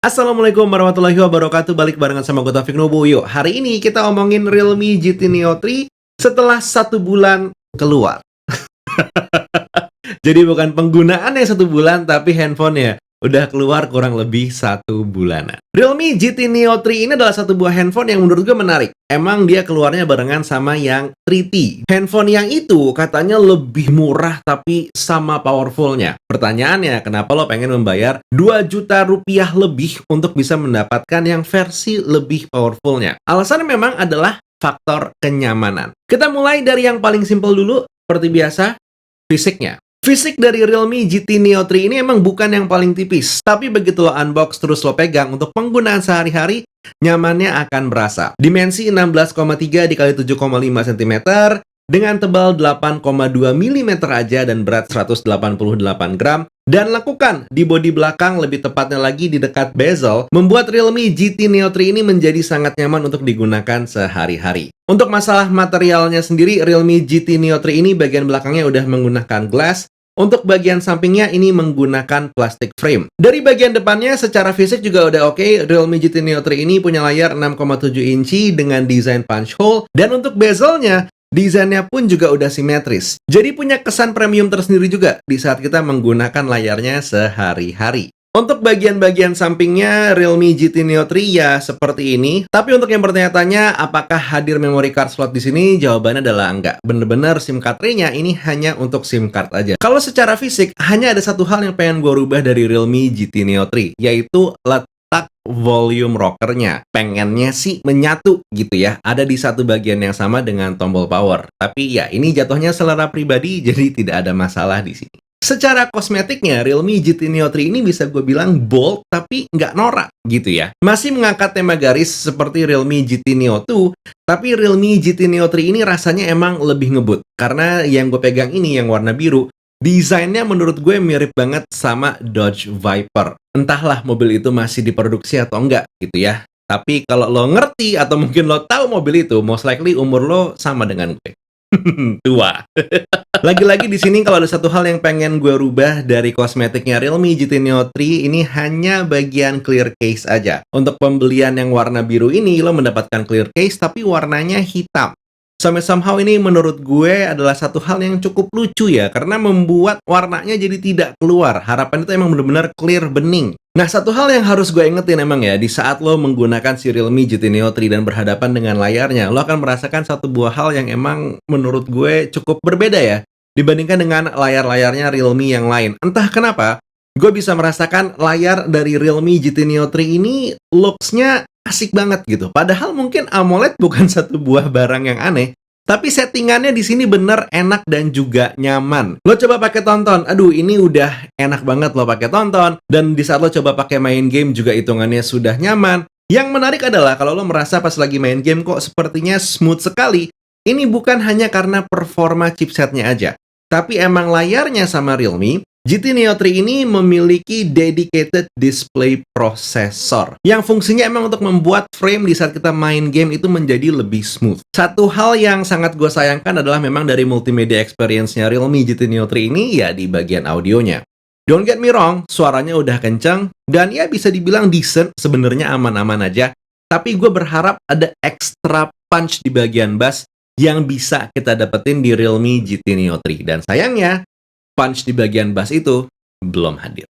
Assalamualaikum warahmatullahi wabarakatuh. Balik barengan sama gue Taufik Nubu. Yuk, hari ini kita omongin Realme GT Neo 3 setelah 1 bulan keluar. Jadi bukan penggunaannya 1 bulan, tapi handphonenya udah keluar kurang lebih 1 bulanan. Realme GT Neo 3 ini adalah satu buah handphone yang menurut gue menarik. Emang dia keluarnya barengan sama yang 3T. Handphone yang itu katanya lebih murah tapi sama powerfulnya. Pertanyaannya, kenapa lo pengen membayar 2 juta rupiah lebih untuk bisa mendapatkan yang versi lebih powerfulnya? Alasannya memang adalah faktor kenyamanan. Kita mulai dari yang paling simpel dulu, seperti biasa, fisiknya. Fisik dari Realme GT Neo 3 ini emang bukan yang paling tipis, tapi begitu lo unbox terus lo pegang untuk penggunaan sehari-hari, nyamannya akan berasa. Dimensi 16,3 x 7,5 cm dengan tebal 8,2 mm aja dan berat 188 gram. Dan lekukan di bodi belakang, lebih tepatnya lagi di dekat bezel, membuat Realme GT Neo 3 ini menjadi sangat nyaman untuk digunakan sehari-hari. Untuk masalah materialnya sendiri, Realme GT Neo 3 ini bagian belakangnya udah menggunakan glass. Untuk bagian sampingnya ini menggunakan plastik frame. Dari bagian depannya secara fisik juga udah oke. Realme GT Neo 3 ini punya layar 6,7 inci dengan desain punch hole. Dan untuk bezelnya, desainnya pun juga udah simetris. Jadi punya kesan premium tersendiri juga di saat kita menggunakan layarnya sehari-hari. Untuk bagian-bagian sampingnya Realme GT Neo 3 ya seperti ini. Tapi untuk yang bertanya-tanya apakah hadir memory card slot di sini, jawabannya adalah enggak. Bener-bener SIM card tray-nya ini hanya untuk SIM card aja. Kalau secara fisik hanya ada satu hal yang pengen gue rubah dari Realme GT Neo 3, yaitu letak volume rockernya. Pengennya sih menyatu gitu ya, ada di satu bagian yang sama dengan tombol power. Tapi ya ini jatuhnya selera pribadi, jadi tidak ada masalah di sini. Secara kosmetiknya, Realme GT Neo 3 ini bisa gue bilang bold tapi nggak norak gitu ya. Masih mengangkat tema garis seperti Realme GT Neo 2, tapi Realme GT Neo 3 ini rasanya emang lebih ngebut. Karena yang gue pegang ini yang warna biru, desainnya menurut gue mirip banget sama Dodge Viper. Entahlah mobil itu masih diproduksi atau enggak gitu ya. Tapi kalau lo ngerti atau mungkin lo tahu mobil itu, most likely umur lo sama dengan gue. Tua. Lagi-lagi di sini kalau ada satu hal yang pengen gue rubah dari kosmetiknya Realme GT Neo 3 ini hanya bagian clear case aja. Untuk pembelian yang warna biru ini lo mendapatkan clear case tapi warnanya hitam. Somehow ini menurut gue adalah satu hal yang cukup lucu ya, karena membuat warnanya jadi tidak keluar. Harapan itu emang benar-benar clear bening. Nah, satu hal yang harus gue ingetin emang ya, di saat lo menggunakan si Realme GT Neo 3 dan berhadapan dengan layarnya, lo akan merasakan satu buah hal yang emang menurut gue cukup berbeda ya, dibandingkan dengan layar-layarnya Realme yang lain. Entah kenapa, gue bisa merasakan layar dari Realme GT Neo 3 ini looks-nya asik banget gitu. Padahal mungkin AMOLED bukan satu buah barang yang aneh, tapi settingannya di sini bener enak dan juga nyaman. Lo coba pakai tonton, aduh ini udah enak banget lo pakai tonton. Dan di saat lo coba pakai main game juga hitungannya sudah nyaman. Yang menarik adalah kalau lo merasa pas lagi main game kok sepertinya smooth sekali. Ini bukan hanya karena performa chipsetnya aja, tapi emang layarnya sama Realme. GT Neo 3 ini memiliki dedicated display processor yang fungsinya emang untuk membuat frame di saat kita main game itu menjadi lebih smooth. Satu hal yang sangat gue sayangkan adalah memang dari multimedia experience-nya Realme GT Neo 3 ini ya di bagian audionya. Don't get me wrong, suaranya udah kenceng dan ya bisa dibilang decent, sebenarnya aman-aman aja. Tapi gue berharap ada extra punch di bagian bass yang bisa kita dapetin di Realme GT Neo 3. Dan sayangnya, punch di bagian bass itu belum hadir.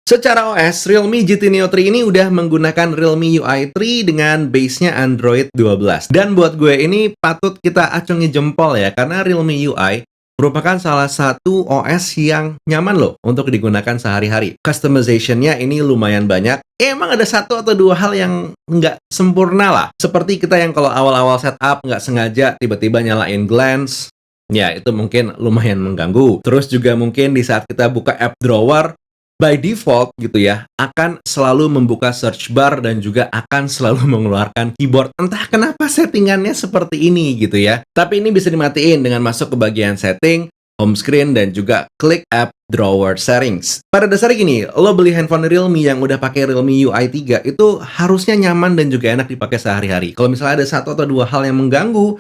Secara OS, Realme GT Neo 3 ini udah menggunakan Realme UI 3 dengan base-nya Android 12. Dan buat gue ini patut kita acungi jempol ya, karena Realme UI merupakan salah satu OS yang nyaman loh untuk digunakan sehari-hari. Customization-nya ini lumayan banyak. Emang ada satu atau dua hal yang nggak sempurna lah. Seperti kita yang kalau awal-awal setup nggak sengaja tiba-tiba nyalain glance, ya, itu mungkin lumayan mengganggu. Terus juga mungkin di saat kita buka app drawer, by default gitu ya, akan selalu membuka search bar dan juga akan selalu mengeluarkan keyboard. Entah kenapa settingannya seperti ini gitu ya. Tapi ini bisa dimatiin dengan masuk ke bagian setting, home screen, dan juga klik app drawer settings. Pada dasarnya gini, lo beli handphone Realme yang udah pakai Realme UI 3, itu harusnya nyaman dan juga enak dipakai sehari-hari. Kalau misalnya ada satu atau dua hal yang mengganggu,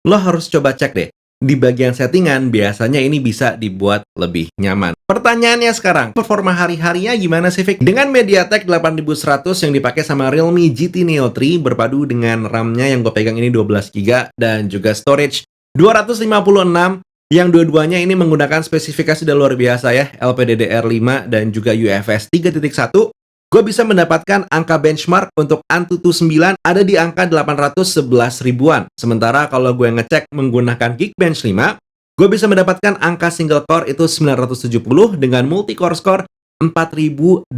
lo harus coba cek deh di bagian settingan biasanya ini bisa dibuat lebih nyaman. Pertanyaannya sekarang, performa hari-harinya gimana sih, Vic? Dengan MediaTek 8100 yang dipakai sama Realme GT Neo 3 berpadu dengan RAM-nya yang gue pegang ini 12 GB dan juga storage 256 yang dua-duanya ini menggunakan spesifikasi udah luar biasa ya, LPDDR5 dan juga UFS 3.1. Gue bisa mendapatkan angka benchmark untuk Antutu 9 ada di angka 811 ribuan. Sementara kalau gue ngecek menggunakan Geekbench 5, gue bisa mendapatkan angka single core itu 970 dengan multi-core score 4024.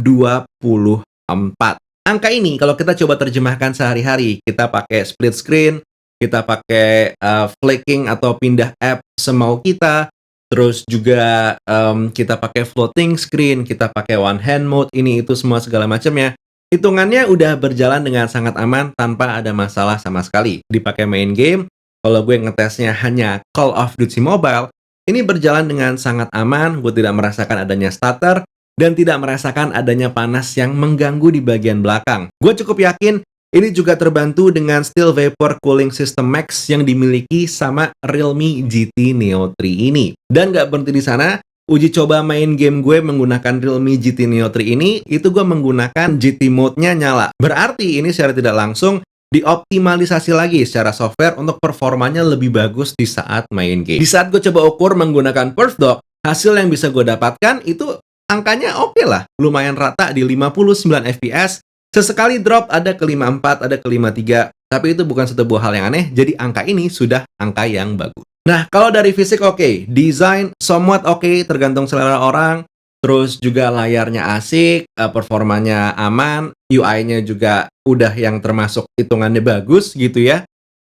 Angka ini kalau kita coba terjemahkan sehari-hari, kita pakai split screen, kita pakai flicking atau pindah app semau kita, terus juga kita pakai floating screen, kita pakai one hand mode, ini itu semua segala macamnya. Hitungannya udah berjalan dengan sangat aman tanpa ada masalah sama sekali. Dipakai main game, kalau gue ngetesnya hanya Call of Duty Mobile, ini berjalan dengan sangat aman, gue tidak merasakan adanya stutter, dan tidak merasakan adanya panas yang mengganggu di bagian belakang. Gue cukup yakin ini juga terbantu dengan Still Vapor Cooling System Max yang dimiliki sama Realme GT Neo 3 ini. Dan nggak berhenti di sana, uji coba main game gue menggunakan Realme GT Neo 3 ini, itu gue menggunakan GT Mode-nya nyala. Berarti ini secara tidak langsung dioptimalisasi lagi secara software untuk performanya lebih bagus di saat main game. Di saat gue coba ukur menggunakan PerfDock, hasil yang bisa gue dapatkan itu angkanya oke lah, lumayan rata di 59 fps. Sesekali drop ada ke 54, ada ke 53, tapi itu bukan satu buah hal yang aneh, jadi angka ini sudah angka yang bagus. Nah, kalau dari fisik oke, desain somewhat oke, tergantung selera orang, terus juga layarnya asik, performanya aman, UI-nya juga udah yang termasuk hitungannya bagus gitu ya.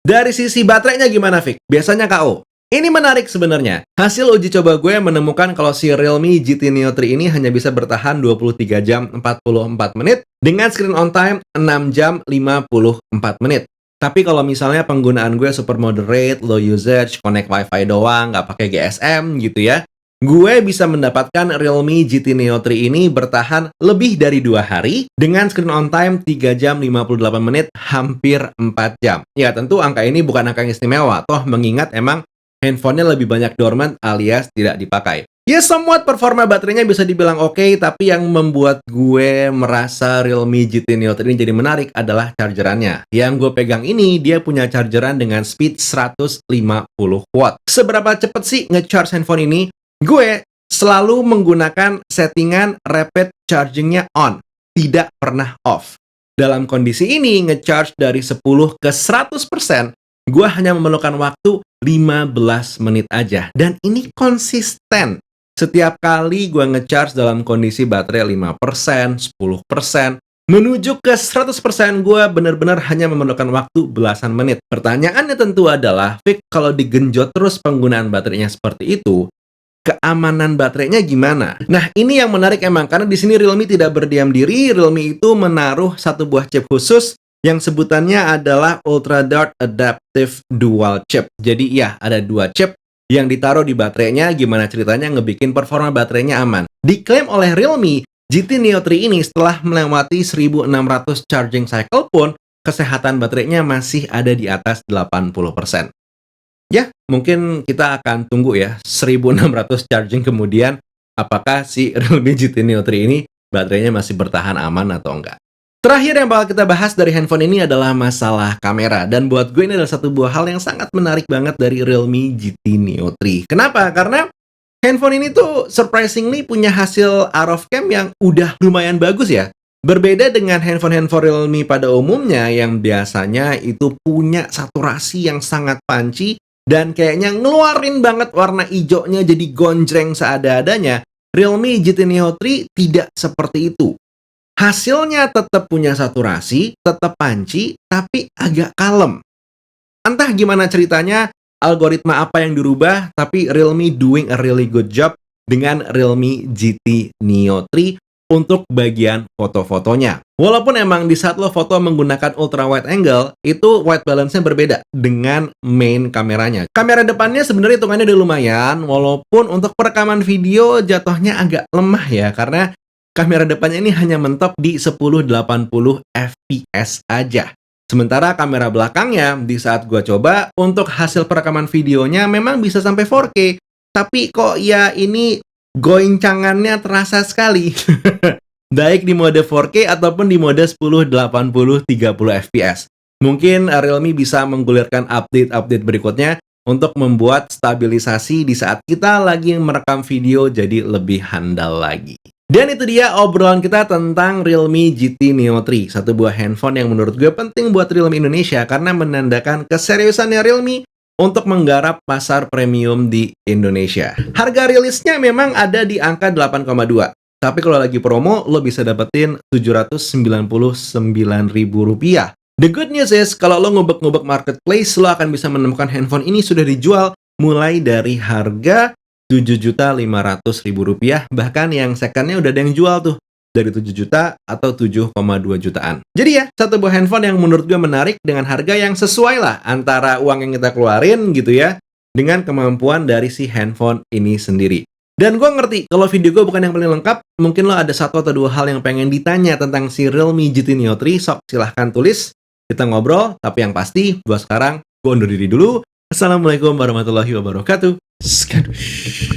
Dari sisi baterainya gimana, Vic? Biasanya KO. Ini menarik sebenarnya. Hasil uji coba gue menemukan kalau si Realme GT Neo 3 ini hanya bisa bertahan 23 jam 44 menit dengan screen on time 6 jam 54 menit. Tapi kalau misalnya penggunaan gue super moderate, low usage, connect wifi doang, nggak pakai GSM gitu ya, gue bisa mendapatkan Realme GT Neo 3 ini bertahan lebih dari 2 hari dengan screen on time 3 jam 58 menit, hampir 4 jam. Ya tentu angka ini bukan angka yang istimewa, toh mengingat emang handphonenya lebih banyak dormant alias tidak dipakai. Ya somewhat performa baterainya bisa dibilang oke, tapi yang membuat gue merasa Realme GT Neo 3 ini jadi menarik adalah chargerannya. Yang gue pegang ini, dia punya chargeran dengan speed 150 watt. Seberapa cepet sih nge-charge handphone ini? Gue selalu menggunakan settingan rapid chargingnya on, tidak pernah off. Dalam kondisi ini, nge-charge dari 10 ke 100%, gue hanya memerlukan waktu 15 menit aja. Dan ini konsisten. Setiap kali gue ngecharge dalam kondisi baterai 5%, 10%, menuju ke 100% gue benar-benar hanya memerlukan waktu belasan menit. Pertanyaannya tentu adalah, Vic, kalau digenjot terus penggunaan baterainya seperti itu, keamanan baterainya gimana? Nah, ini yang menarik emang, karena di sini Realme tidak berdiam diri. Realme itu menaruh satu buah chip khusus yang sebutannya adalah Ultra Dart Adaptive Dual Chip. Jadi ya, ada dua chip yang ditaruh di baterainya. Gimana ceritanya ngebikin performa baterainya aman? Diklaim oleh Realme, GT Neo 3 ini setelah melewati 1600 charging cycle pun, kesehatan baterainya masih ada di atas 80%. Ya, mungkin kita akan tunggu ya, 1600 charging kemudian, apakah si Realme GT Neo 3 ini baterainya masih bertahan aman atau enggak. Terakhir yang bakal kita bahas dari handphone ini adalah masalah kamera. Dan buat gue ini adalah satu buah hal yang sangat menarik banget dari Realme GT Neo 3. Kenapa? Karena handphone ini tuh surprisingly punya hasil out of cam yang udah lumayan bagus ya. Berbeda dengan handphone-handphone Realme pada umumnya yang biasanya itu punya saturasi yang sangat punchy dan kayaknya ngeluarin banget warna hijaunya jadi gonjreng seada-adanya. Realme GT Neo 3 tidak seperti itu. Hasilnya tetap punya saturasi, tetap punchy, tapi agak kalem. Entah gimana ceritanya, algoritma apa yang dirubah, tapi Realme doing a really good job dengan Realme GT Neo 3 untuk bagian foto-fotonya. Walaupun emang di saat lo foto menggunakan ultra wide angle, itu white balance-nya berbeda dengan main kameranya. Kamera depannya sebenarnya hitungannya udah lumayan, walaupun untuk perekaman video jatuhnya agak lemah ya, karena kamera depannya ini hanya mentok di 1080 fps aja. Sementara kamera belakangnya di saat gua coba untuk hasil perekaman videonya memang bisa sampai 4K, tapi kok ya ini goincangannya terasa sekali. Baik di mode 4K ataupun di mode 1080 30 fps. Mungkin Realme bisa menggulirkan update-update berikutnya untuk membuat stabilisasi di saat kita lagi merekam video jadi lebih handal lagi. Dan itu dia obrolan kita tentang Realme GT Neo 3, satu buah handphone yang menurut gue penting buat Realme Indonesia karena menandakan keseriusannya Realme untuk menggarap pasar premium di Indonesia. Harga rilisnya memang ada di angka 8,2. Tapi kalau lagi promo, lo bisa dapetin Rp799.000. The good news is, kalau lo ngubek-ngubek marketplace, lo akan bisa menemukan handphone ini sudah dijual mulai dari harga Rp7.500.000, bahkan yang secondnya udah ada yang jual tuh dari 7 juta atau 7,2 jutaan. Jadi ya, satu buah handphone yang menurut gue menarik dengan harga yang sesuai lah antara uang yang kita keluarin gitu ya, dengan kemampuan dari si handphone ini sendiri. Dan gue ngerti, kalau video gue bukan yang paling lengkap, mungkin lo ada satu atau dua hal yang pengen ditanya tentang si Realme GT Neo 3, sok silahkan tulis, kita ngobrol, tapi yang pasti, buat sekarang, gue undur diri dulu. Assalamualaikum warahmatullahi wabarakatuh. Skadush.